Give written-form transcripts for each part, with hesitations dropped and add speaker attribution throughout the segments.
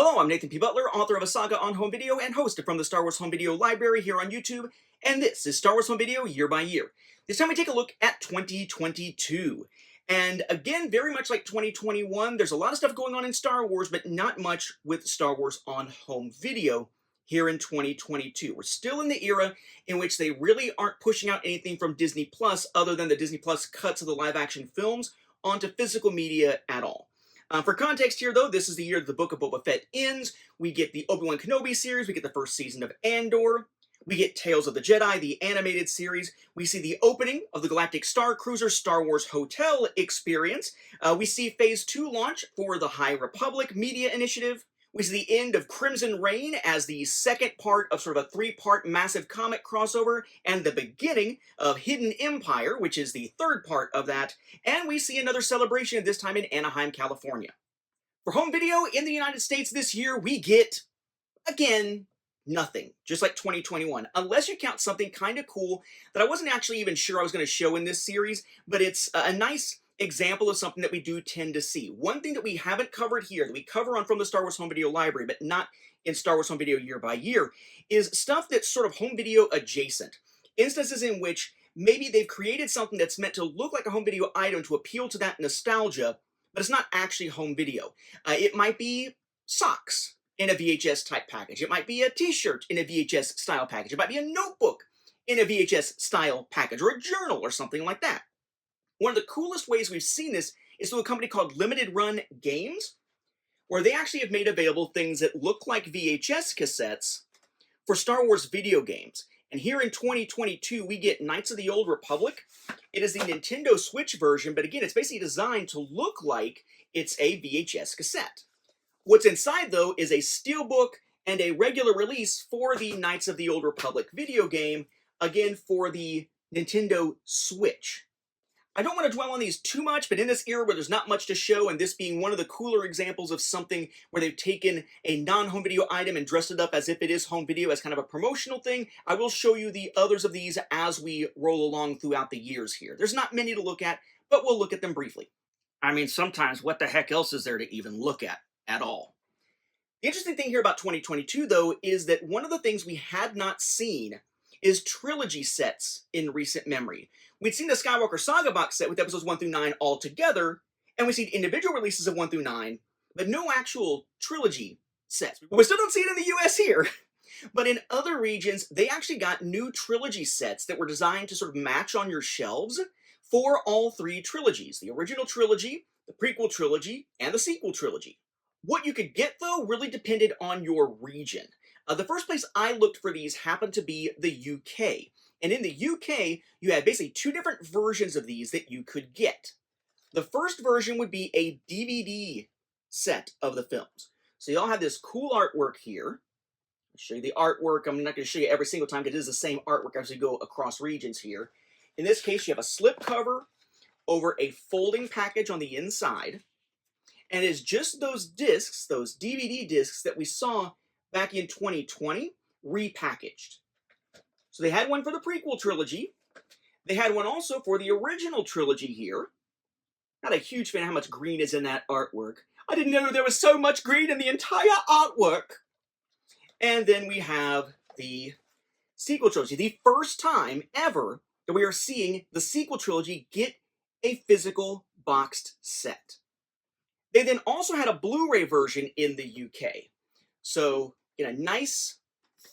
Speaker 1: Hello, I'm Nathan P. Butler, author of a Saga on home video and host from the Star Wars Home Video Library here on YouTube, and this is Star Wars Home Video Year by Year. This time we take a look at 2022. And again, very much like 2021, there's a lot of stuff going on in Star Wars, but not much with Star Wars on home video here in 2022. We're still in the era in which they really aren't pushing out anything from Disney Plus other than the Disney Plus cuts of the live-action films onto physical media at all. For context here, though, this is the year that the Book of Boba Fett ends. We get the Obi-Wan Kenobi series, we get the first season of Andor, we get Tales of the Jedi, the animated series, we see the opening of the Galactic Star Cruiser Star Wars Hotel experience, we see Phase 2 launch for the High Republic Media Initiative, we see the end of Crimson Reign as the second part of sort of a three-part massive comic crossover, and the beginning of Hidden Empire, which is the third part of that, and we see another celebration, this time in Anaheim, California. For home video in the United States this year, we get, again, nothing, just like 2021, unless you count something kind of cool that I wasn't actually even sure I was going to show in this series, but it's a nice example of something that we do tend to see. One thing that we haven't covered here, that we cover on from the Star Wars Home Video Library, but not in Star Wars Home Video Year by Year, is stuff that's sort of home video adjacent. Instances in which maybe they've created something that's meant to look like a home video item to appeal to that nostalgia, but it's not actually home video. It might be socks in a VHS type package. It might be a t-shirt in a VHS style package. It might be a notebook in a VHS style package, or a journal or something like that. One of the coolest ways we've seen this is through a company called Limited Run Games, where they actually have made available things that look like VHS cassettes for Star Wars video games. And here in 2022, we get Knights of the Old Republic. It is the Nintendo Switch version, but again, it's basically designed to look like it's a VHS cassette. What's inside, though, is a steelbook and a regular release for the Knights of the Old Republic video game, again, for the Nintendo Switch. I don't want to dwell on these too much, but in this era where there's not much to show, and this being one of the cooler examples of something where they've taken a non-home video item and dressed it up as if it is home video as kind of a promotional thing, I will show you the others of these as we roll along throughout the years here. There's not many to look at, but we'll look at them briefly. I mean, sometimes what the heck else is there to even look at all? The interesting thing here about 2022, though, is that one of the things we had not seen is trilogy sets in recent memory. We'd seen the Skywalker Saga box set with episodes 1 through 9 all together, and we've seen individual releases of 1 through 9, but no actual trilogy sets. We still don't see it in the US here, but in other regions, they actually got new trilogy sets that were designed to sort of match on your shelves for all three trilogies: the original trilogy, the prequel trilogy, and the sequel trilogy. What you could get, though, really depended on your region. The first place I looked for these happened to be the UK. And in the UK, you had basically two different versions of these that you could get. The first version would be a DVD set of the films. So you all have this cool artwork here. I'll show you the artwork. I'm not going to show you every single time because it is the same artwork as we go across regions here. In this case, you have a slip cover over a folding package on the inside. And it's just those discs, those DVD discs that we saw back in 2020, repackaged. So they had one for the prequel trilogy. They had one also for the original trilogy here. Not a huge fan of how much green is in that artwork. I didn't know there was so much green in the entire artwork. And then we have the sequel trilogy. The first time ever that we are seeing the sequel trilogy get a physical boxed set. They then also had a Blu-ray version in the UK. So, in a nice,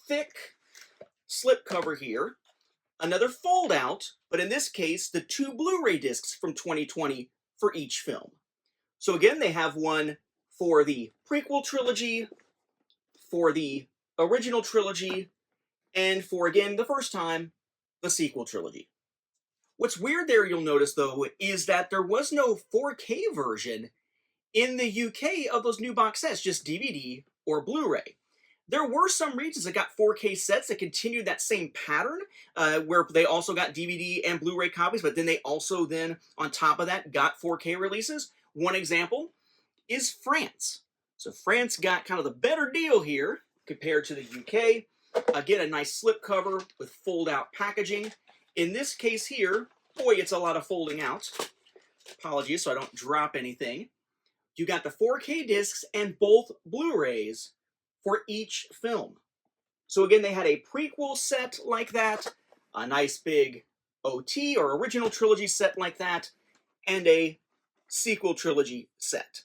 Speaker 1: thick slipcover here, another fold-out, but in this case, the two Blu-ray discs from 2020 for each film. So again, they have one for the prequel trilogy, for the original trilogy, and for, again, the first time, the sequel trilogy. What's weird there, you'll notice, though, is that there was no 4K version in the UK of those new box sets, just DVD or Blu-ray. There were some regions that got 4K sets that continued that same pattern, where they also got DVD and Blu-ray copies, but then they also then, on top of that, got 4K releases. One example is France. So France got kind of the better deal here compared to the UK. Again, a nice slipcover with fold-out packaging. In this case here, boy, it's a lot of folding out. Apologies so I don't drop anything. you got the 4K discs and both Blu-rays for each film. So again, they had a prequel set like that, a nice big OT or original trilogy set like that, and a sequel trilogy set.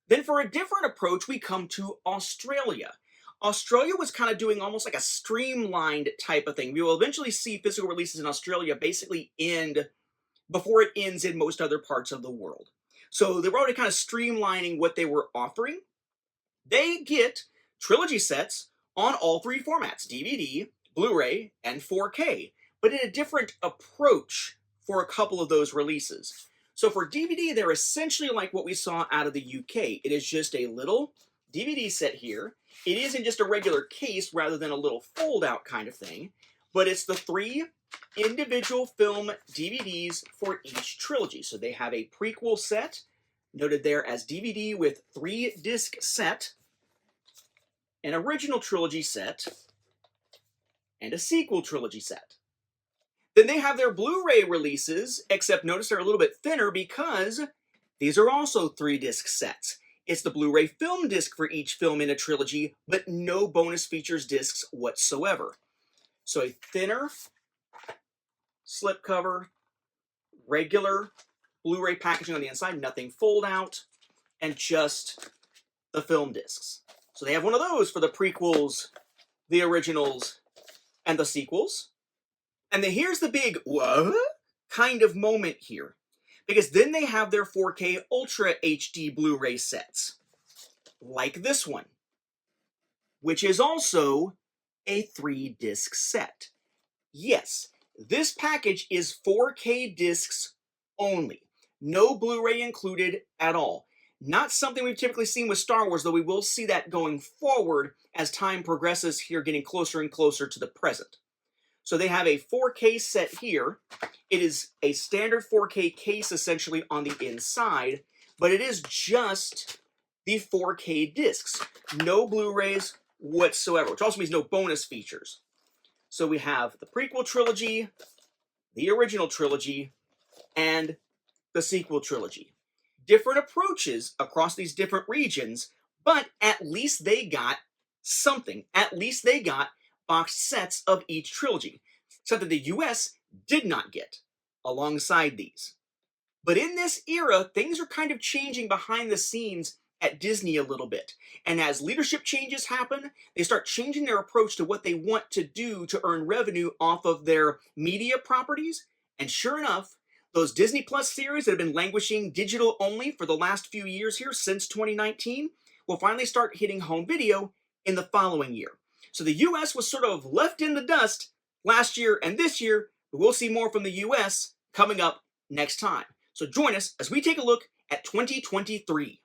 Speaker 1: Then for a different approach, we come to Australia. Australia was kind of doing almost like a streamlined type of thing. We will eventually see physical releases in Australia basically end before it ends in most other parts of the world. So they were already kind of streamlining what they were offering. They get trilogy sets on all three formats, DVD, Blu-ray, and 4K, but in a different approach for a couple of those releases. So for DVD, they're essentially like what we saw out of the UK. It is just a little DVD set here. It isn't just a regular case rather than a little fold-out kind of thing, but it's the 3 individual film DVDs for each trilogy. So they have a prequel set, noted there as DVD with 3-disc set, an original trilogy set, and a sequel trilogy set. Then they have their Blu-ray releases, except notice they're a little bit thinner because these are also 3-disc sets. It's the Blu-ray film disc for each film in a trilogy, but no bonus features discs whatsoever. So a thinner slipcover, regular Blu-ray packaging on the inside, nothing fold out, and just the film discs. So they have one of those for the prequels, the originals, and the sequels. And then here's the big, what? Kind of moment here. Because then they have their 4K Ultra HD Blu-ray sets. Like this one. Which is also a 3-disc set. Yes, this package is 4K discs only. No Blu-ray included at all. Not something we've typically seen with Star Wars, though we will see that going forward as time progresses here, getting closer and closer to the present. So they have a 4K set here. It is a standard 4K case essentially on the inside, but it is just the 4K discs. No Blu-rays whatsoever, which also means no bonus features. So we have the prequel trilogy, the original trilogy, and the sequel trilogy. Different approaches across these different regions, but at least they got something. At least they got boxed sets of each trilogy. Something the US did not get alongside these. But in this era, things are kind of changing behind the scenes at Disney a little bit. And as leadership changes happen, they start changing their approach to what they want to do to earn revenue off of their media properties. And sure enough, those Disney Plus series that have been languishing digital only for the last few years here since 2019 will finally start hitting home video in the following year. So the US was sort of left in the dust last year and this year, but we'll see more from the US coming up next time. So join us as we take a look at 2023.